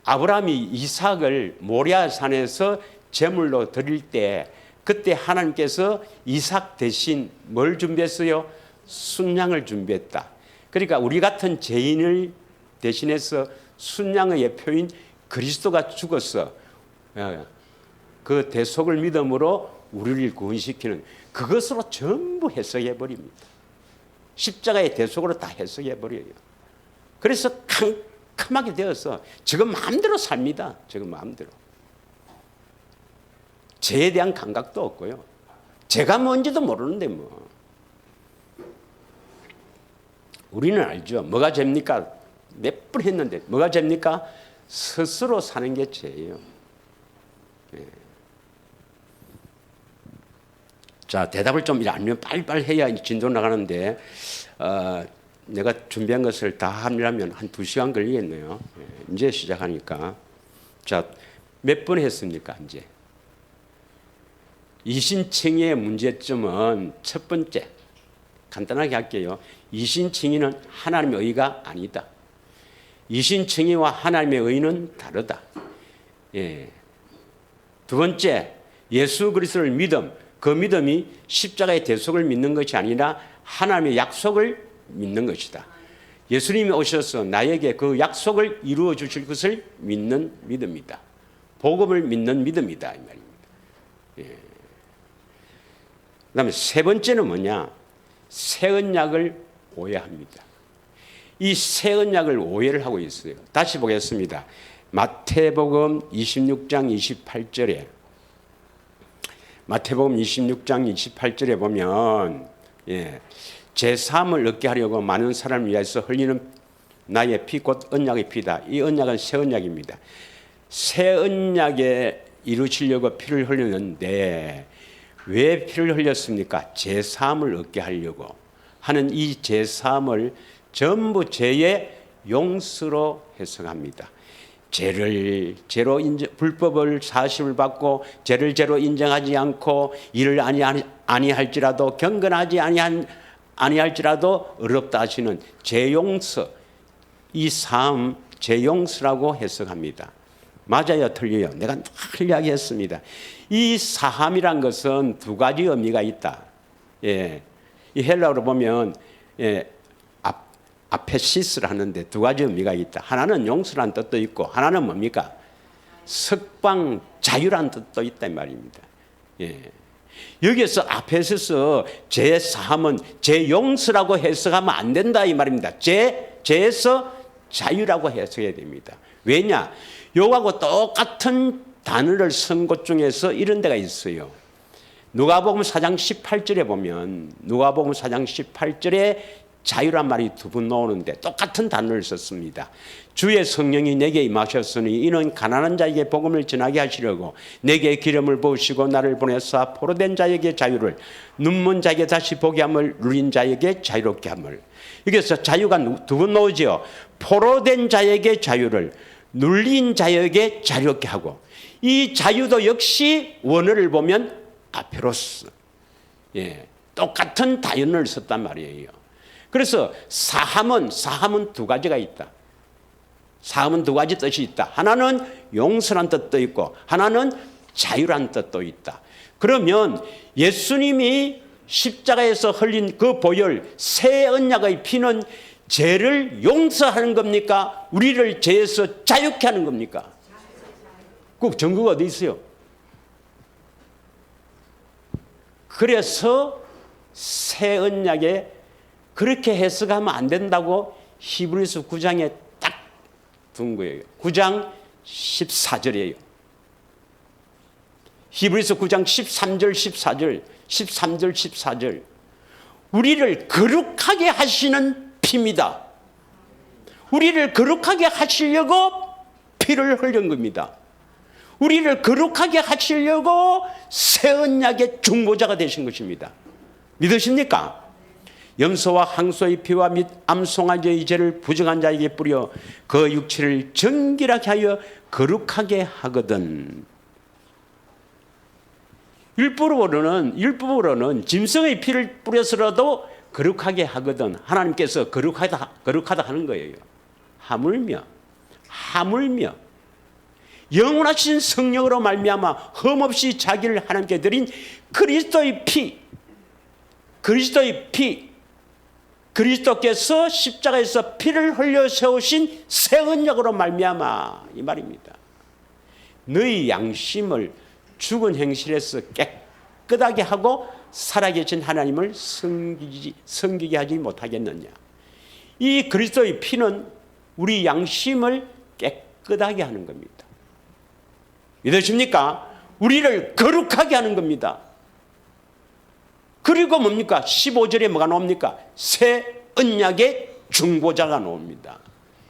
아브라함이 이삭을 모리아 산에서 제물로 드릴 때, 그때 하나님께서 이삭 대신 뭘 준비했어요? 순양을 준비했다. 그러니까 우리 같은 죄인을 대신해서 순양의 표인 그리스도가 죽어서 그 대속을 믿음으로 우리를 구원시키는 그것으로 전부 해석해 버립니다. 십자가의 대속으로 다 해석해 버려요. 그래서 캄캄하게 되어서 지금 마음대로 삽니다. 지금 마음대로. 죄에 대한 감각도 없고요. 죄가 뭔지도 모르는데 뭐. 우리는 알죠. 뭐가 죄입니까? 몇 번 했는데 뭐가 죄입니까? 스스로 사는 게 죄예요. 네. 자, 대답을 좀 알면 빨리빨리 해야 진도 나가는데 내가 준비한 것을 다 하려면 한 2시간 걸리겠네요. 네. 이제 시작하니까. 자, 몇 번 했습니까? 이제. 이신칭의의 문제점은 첫 번째, 간단하게 할게요. 이신칭의는 하나님의 의가 아니다. 이신칭의와 하나님의 의는 다르다. 예. 두 번째, 예수 그리스도를 믿음. 그 믿음이 십자가의 대속을 믿는 것이 아니라 하나님의 약속을 믿는 것이다. 예수님이 오셔서 나에게 그 약속을 이루어 주실 것을 믿는 믿음이다. 복음을 믿는 믿음이다 이 말입니다. 예. 그다음에 세 번째는 뭐냐? 새 언약을 오해합니다. 이 새 언약을 오해를 하고 있어요. 다시 보겠습니다. 마태복음 26장 28절에 마태복음 26장 28절에 보면 제3을 얻게 하려고 많은 사람을 위해서 흘리는 나의 피 곧 언약의 피다. 이 언약은 새 언약입니다. 새 언약에 이루시려고 피를 흘렸는데 왜 피를 흘렸습니까? 제3을 얻게 하려고 하는 이 제3을 전부 죄의 용서로 해석합니다. 죄로 불법을 사심을 받고 죄를 죄로 인정하지 않고 이를 아니할지라도 경건하지 아니할지라도 어렵다 하시는 죄용서, 이 삶 죄용서라고 해석합니다. 맞아요, 틀려요? 내가 늘 이야기했습니다. 이 사함이란 것은 두 가지 의미가 있다. 예, 이 헬라어로 보면 아페시스를 하는데 두 가지 의미가 있다. 하나는 용서란 뜻도 있고 하나는 뭡니까? 석방, 자유란 뜻도 있다 이 말입니다. 예. 여기에서 아페시스 죄사함은 죄용서라고 해석하면 안 된다 이 말입니다. 죄에서 자유라고 해석해야 됩니다. 왜냐? 요하고 똑같은 단어를 쓴 곳 중에서 이런 데가 있어요. 누가복음 4장 18절에 보면 누가복음 4장 18절에 자유란 말이 두 번 나오는데 똑같은 단어를 썼습니다. 주의 성령이 내게 임하셨으니 이는 가난한 자에게 복음을 전하게 하시려고 내게 기름을 부으시고 나를 보내사 포로된 자에게 자유를, 눈먼 자에게 다시 보게 함을, 누린 자에게 자유롭게 함을. 여기서 자유가 두 번 나오죠. 포로된 자에게 자유를, 눌린 자에게 자유롭게 하고, 이 자유도 역시 원어를 보면 아페로스, 똑같은 단어를 썼단 말이에요. 그래서 사함은 두 가지가 있다. 사함은 두 가지 뜻이 있다. 하나는 용서란 뜻도 있고 하나는 자유란 뜻도 있다. 그러면 예수님이 십자가에서 흘린 그 보혈 새 언약의 피는 죄를 용서하는 겁니까? 우리를 죄에서 자유케 하는 겁니까? 그 증거가 어디 있어요? 그래서 새 언약에 그렇게 해석하면 안 된다고 히브리서 9장에 딱 둔 거예요. 9장 14절이에요. 히브리서 9장 13절 14절 13절 14절 우리를 거룩하게 하시는 피입니다. 우리를 거룩하게 하시려고 피를 흘린 겁니다. 우리를 거룩하게 하시려고 새 언약의 중보자가 되신 것입니다. 믿으십니까? 염소와 항소의 피와 및 암송아지의 죄를 부정한 자에게 뿌려 그 육체를 정결하게 하여 거룩하게 하거든. 율법으로는 짐승의 피를 뿌려서라도 거룩하게 하거든. 하나님께서 거룩하다 하는 거예요. 하물며 영원하신 성령으로 말미암아 흠없이 자기를 하나님께 드린 그리스도의 피, 그리스도께서 십자가에서 피를 흘려 세우신 새 언약으로 말미암아 이 말입니다. 너희 양심을 죽은 행실에서 깨끗하게 하고 살아계신 하나님을 섬기게 하지 못하겠느냐. 이 그리스도의 피는 우리 양심을 깨끗하게 하는 겁니다. 믿으십니까? 우리를 거룩하게 하는 겁니다. 그리고 뭡니까? 15절에 뭐가 나옵니까? 새 언약의 중보자가 나옵니다.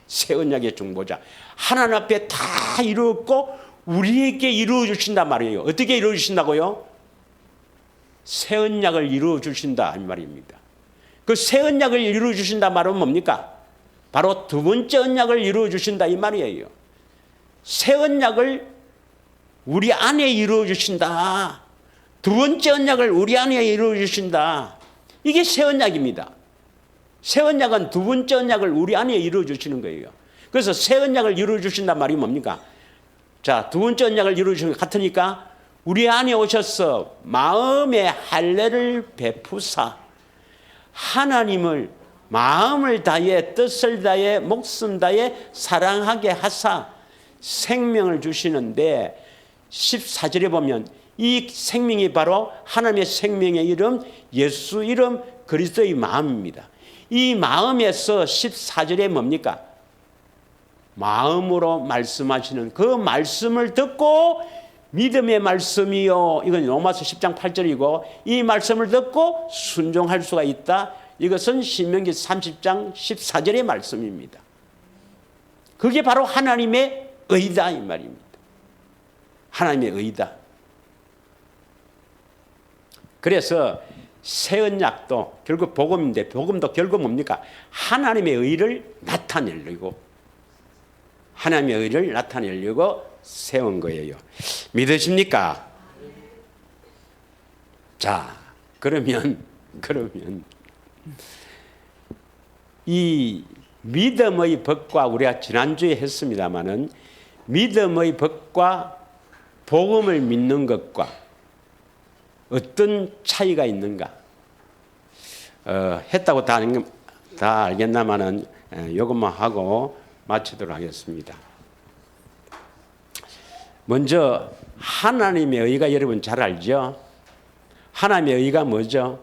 새 언약의 중보자. 하나님 앞에 다 이루었고 우리에게 이루어 주신단 말이에요. 어떻게 이루어 주신다고요? 새 언약을 이루어 주신다 이 말입니다. 그 새 언약을 이루어 주신다 말은 뭡니까? 바로 두 번째 언약을 이루어 주신다 이 말이에요. 새 언약을 우리 안에 이루어 주신다. 두 번째 언약을 우리 안에 이루어 주신다. 이게 새 언약입니다. 새 언약은 두 번째 언약을 우리 안에 이루어 주시는 거예요. 그래서 새 언약을 이루어 주신단 말이 뭡니까? 자, 두 번째 언약을 이루어 주시는 것 같으니까 우리 안에 오셔서 마음의 할례를 베푸사 하나님을 마음을 다해 뜻을 다해 목숨 다해 사랑하게 하사 생명을 주시는데 14절에 보면 이 생명이 바로 하나님의 생명의 이름 예수 이름 그리스도의 마음입니다. 이 마음에서 14절에 뭡니까? 마음으로 말씀하시는 그 말씀을 듣고 믿음의 말씀이요. 이건 로마서 10장 8절이고 이 말씀을 듣고 순종할 수가 있다. 이것은 신명기 30장 14절의 말씀입니다. 그게 바로 하나님의 의다 이 말입니다. 하나님의 의다. 그래서 새 언약도 결국 복음인데 복음도 결국 뭡니까? 하나님의 의를 나타내려고 하나님의 의를 나타내려고 세운 거예요. 믿으십니까? 자, 그러면 이 믿음의 법과 우리가 지난주에 했습니다마는 믿음의 법과 복음을 믿는 것과 어떤 차이가 있는가? 했다고 다 알겠나마는 이것만 하고 마치도록 하겠습니다. 먼저 하나님의 의가 여러분 잘 알죠? 하나님의 의가 뭐죠?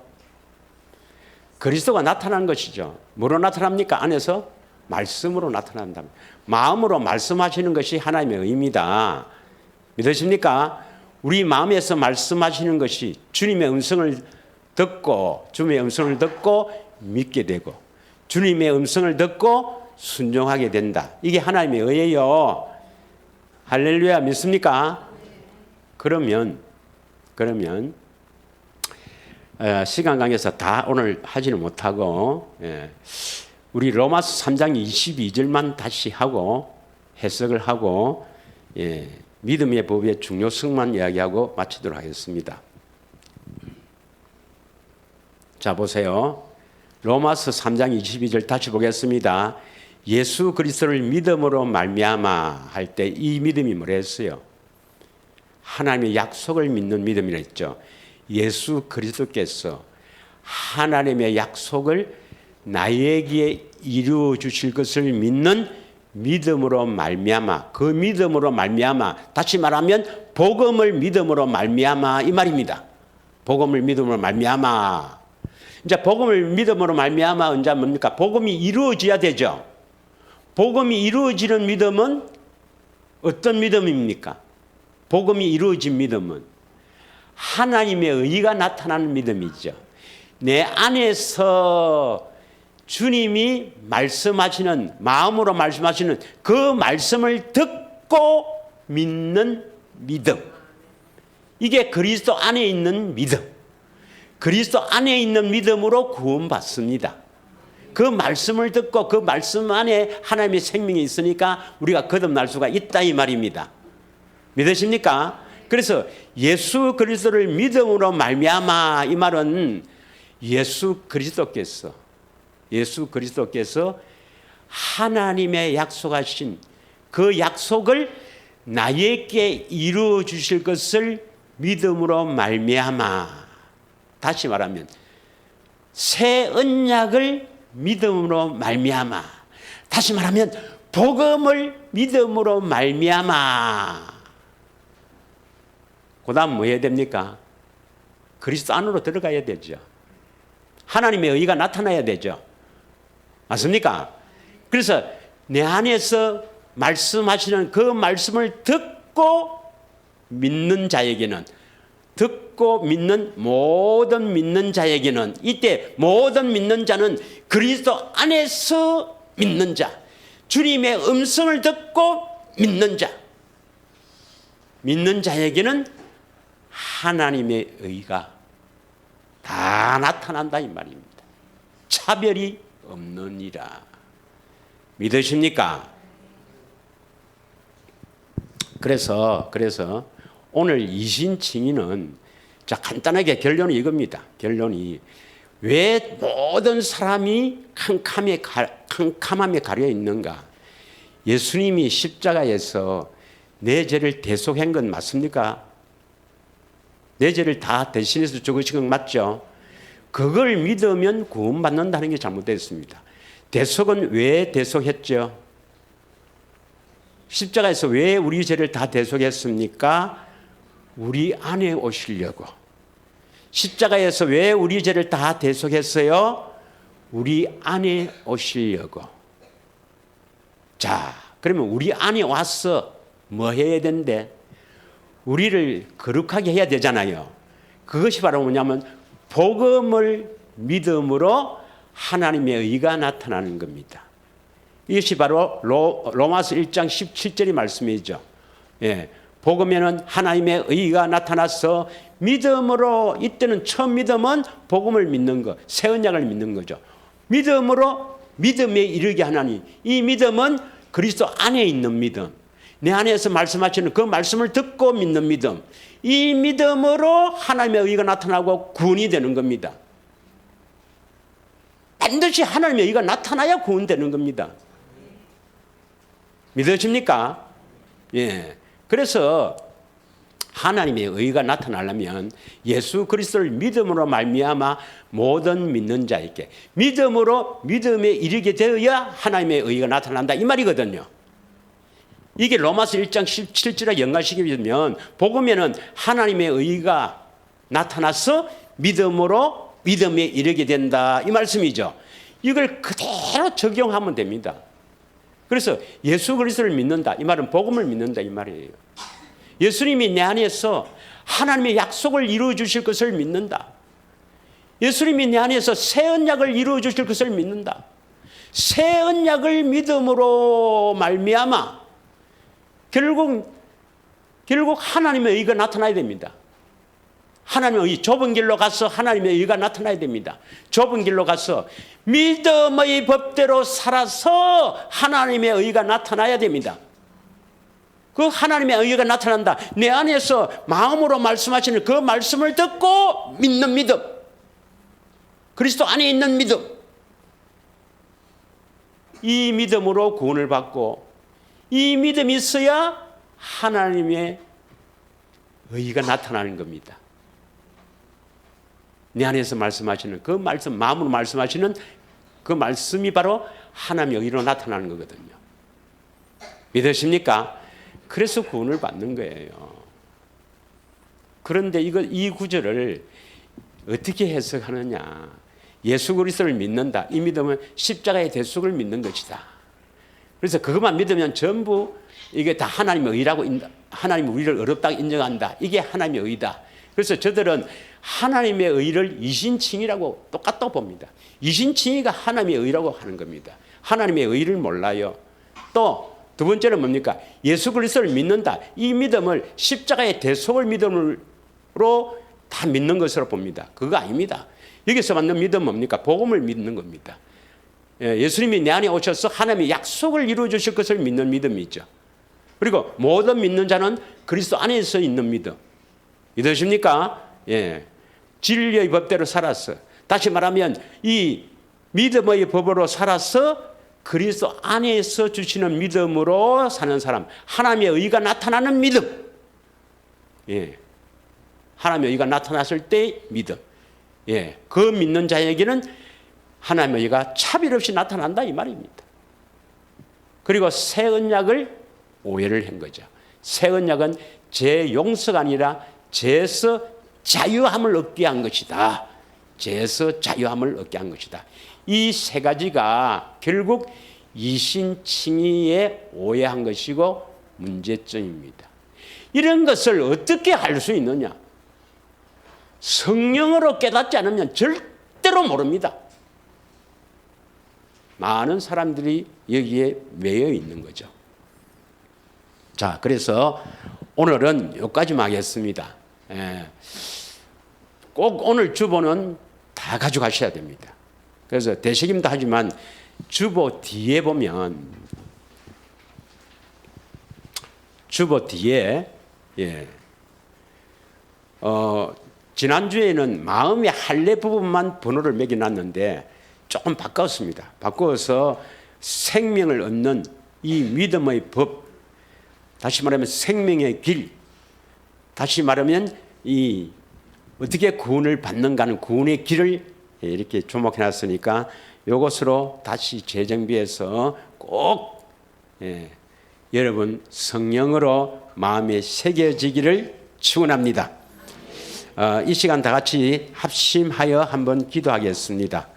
그리스도가 나타나는 것이죠. 뭐로 나타납니까? 안에서 말씀으로 나타난다. 마음으로 말씀하시는 것이 하나님의 의입니다. 믿으십니까? 우리 마음에서 말씀하시는 것이 주님의 음성을 듣고 믿게 되고 주님의 음성을 듣고 순종하게 된다. 이게 하나님의 의예요. 할렐루야 믿습니까? 그러면 시간 관계에서 다 오늘 하지는 못하고 우리 로마서 3장 22절만 다시 하고 해석을 하고 믿음의 법의 중요성만 이야기하고 마치도록 하겠습니다. 자 보세요. 로마서 3장 22절 다시 보겠습니다. 예수 그리스도를 믿음으로 말미암아 할 때 이 믿음이 뭐라 했어요? 하나님의 약속을 믿는 믿음이라 했죠. 예수 그리스도께서 하나님의 약속을 나에게 이루어 주실 것을 믿는 믿음으로 말미암아 그 믿음으로 말미암아 다시 말하면 복음을 믿음으로 말미암아 이 말입니다. 복음을 믿음으로 말미암아 이제 복음을 믿음으로 말미암아 이제 뭡니까? 복음이 이루어져야 되죠. 복음이 이루어지는 믿음은 어떤 믿음입니까? 복음이 이루어진 믿음은 하나님의 의가 나타나는 믿음이죠. 내 안에서 주님이 말씀하시는 마음으로 말씀하시는 그 말씀을 듣고 믿는 믿음. 이게 그리스도 안에 있는 믿음. 그리스도 안에 있는 믿음으로 구원받습니다. 그 말씀을 듣고 그 말씀 안에 하나님의 생명이 있으니까 우리가 거듭날 수가 있다 이 말입니다. 믿으십니까? 그래서 예수 그리스도를 믿음으로 말미암아 이 말은 예수 그리스도께서 하나님의 약속하신 그 약속을 나에게 이루어 주실 것을 믿음으로 말미암아 다시 말하면 새 언약을 믿음으로 말미암아 다시 말하면 복음을 믿음으로 말미암아 그다음 뭐 해야 됩니까? 그리스도 안으로 들어가야 되죠. 하나님의 의가 나타나야 되죠. 맞습니까? 그래서 내 안에서 말씀하시는 그 말씀을 듣고 믿는 자에게는, 듣고 믿는 모든 믿는 자에게는, 이때 모든 믿는 자는 그리스도 안에서 믿는 자, 주님의 음성을 듣고 믿는 자, 믿는 자에게는 하나님의 의가 다 나타난다 이 말입니다. 차별이 없느니라. 믿으십니까? 그래서 오늘 이신칭의는, 자, 간단하게 결론이 이겁니다. 결론이 왜 모든 사람이 캄캄함에 가려 있는가? 예수님이 십자가에서 내 죄를 대속한 건 맞습니까? 내 죄를 다 대신해서 죽으신 건 맞죠? 그걸 믿으면 구원받는다는 게 잘못됐습니다. 대속은 왜 대속했죠? 십자가에서 왜 우리 죄를 다 대속했습니까? 우리 안에 오시려고. 십자가에서 왜 우리 죄를 다 대속했어요? 우리 안에 오시려고. 자, 그러면 우리 안에 와서 뭐 해야 되는데? 우리를 거룩하게 해야 되잖아요. 그것이 바로 뭐냐면 복음을 믿음으로 하나님의 의가 나타나는 겁니다. 이것이 바로 로마서 1장 17절의 말씀이죠. 예, 복음에는 하나님의 의가 나타나서 믿음으로, 이때는 처음 믿음은 복음을 믿는 것, 새 언약을 믿는 거죠. 믿음으로 믿음에 이르게 하나니, 이 믿음은 그리스도 안에 있는 믿음, 내 안에서 말씀하시는 그 말씀을 듣고 믿는 믿음, 이 믿음으로 하나님의 의가 나타나고 구원이 되는 겁니다. 반드시 하나님의 의가 나타나야 구원되는 겁니다. 믿으십니까? 예. 그래서 하나님의 의가 나타나려면 예수 그리스도를 믿음으로 말미암아 모든 믿는 자에게 믿음으로 믿음에 이르게 되어야 하나님의 의가 나타난다 이 말이거든요. 이게 로마서 1장 17절에 연관시키면 복음에는 하나님의 의가 나타나서 믿음으로 믿음에 이르게 된다 이 말씀이죠. 이걸 그대로 적용하면 됩니다. 그래서 예수 그리스도를 믿는다 이 말은 복음을 믿는다 이 말이에요. 예수님이 내 안에서 하나님의 약속을 이루어 주실 것을 믿는다. 예수님이 내 안에서 새 언약을 이루어 주실 것을 믿는다. 새 언약을 믿음으로 말미암아 결국 하나님의 의가 나타나야 됩니다. 하나님의 의, 좁은 길로 가서 하나님의 의가 나타나야 됩니다. 좁은 길로 가서 믿음의 법대로 살아서 하나님의 의가 나타나야 됩니다. 그 하나님의 의가 나타난다. 내 안에서 마음으로 말씀하시는 그 말씀을 듣고 믿는 믿음, 그리스도 안에 있는 믿음, 이 믿음으로 구원을 받고 이 믿음이 있어야 하나님의 의가 나타나는 겁니다. 내 안에서 말씀하시는 그 말씀, 마음으로 말씀하시는 그 말씀이 바로 하나님의 의로 나타나는 거거든요. 믿으십니까? 그래서 구원을 받는 거예요. 그런데 이 구절을 어떻게 해석하느냐? 예수 그리스도를 믿는다. 이 믿음은 십자가의 대속을 믿는 것이다. 그래서 그것만 믿으면 전부 이게 다 하나님의 의라고, 하나님이 우리를 어렵다고 인정한다. 이게 하나님의 의다. 그래서 저들은 하나님의 의를 이신칭의라고 똑같다고 봅니다. 이신칭의가 하나님의 의라고 하는 겁니다. 하나님의 의를 몰라요. 또 두 번째는 뭡니까? 예수 그리스도를 믿는다. 이 믿음을 십자가의 대속을 믿음으로 다 믿는 것으로 봅니다. 그거 아닙니다. 여기서 받는 믿음은 뭡니까? 복음을 믿는 겁니다. 예수님이 내 안에 오셔서 하나님의 약속을 이루어 주실 것을 믿는 믿음이 있죠. 그리고 모든 믿는 자는 그리스도 안에서 있는 믿음. 믿으십니까? 예. 진리의 법대로 살았어. 다시 말하면 이 믿음의 법으로 살아서 그리스도 안에서 주시는 믿음으로 사는 사람, 하나님의 의가 나타나는 믿음. 예. 하나님의 의가 나타났을 때 믿음. 예. 그 믿는 자에게는 하나님의 의가 차별 없이 나타난다 이 말입니다. 그리고 새 언약을 오해를 한 거죠. 새 언약은 제 용서가 아니라 죄에서 자유함을 얻게 한 것이다. 죄에서 자유함을 얻게 한 것이다. 이 세 가지가 결국 이신칭의에 오해한 것이고 문제점입니다. 이런 것을 어떻게 할 수 있느냐? 성령으로 깨닫지 않으면 절대로 모릅니다. 많은 사람들이 여기에 매여 있는 거죠. 자, 그래서 오늘은 여기까지만 하겠습니다. 꼭 오늘 주보는 다 가져가셔야 됩니다. 그래서 대책임도 하지만 주보 뒤에 보면 주보 뒤에 지난주에는 마음의 할례 부분만 번호를 매겨놨는데 조금 바꿨습니다. 바꿔서 생명을 얻는 이 믿음의 법, 다시 말하면 생명의 길, 다시 말하면 이 어떻게 구원을 받는가 하는 구원의 길을 이렇게 조목해놨으니까 이것으로 다시 재정비해서 꼭 여러분 성령으로 마음에 새겨지기를 축원합니다. 이 시간 다 같이 합심하여 한번 기도하겠습니다.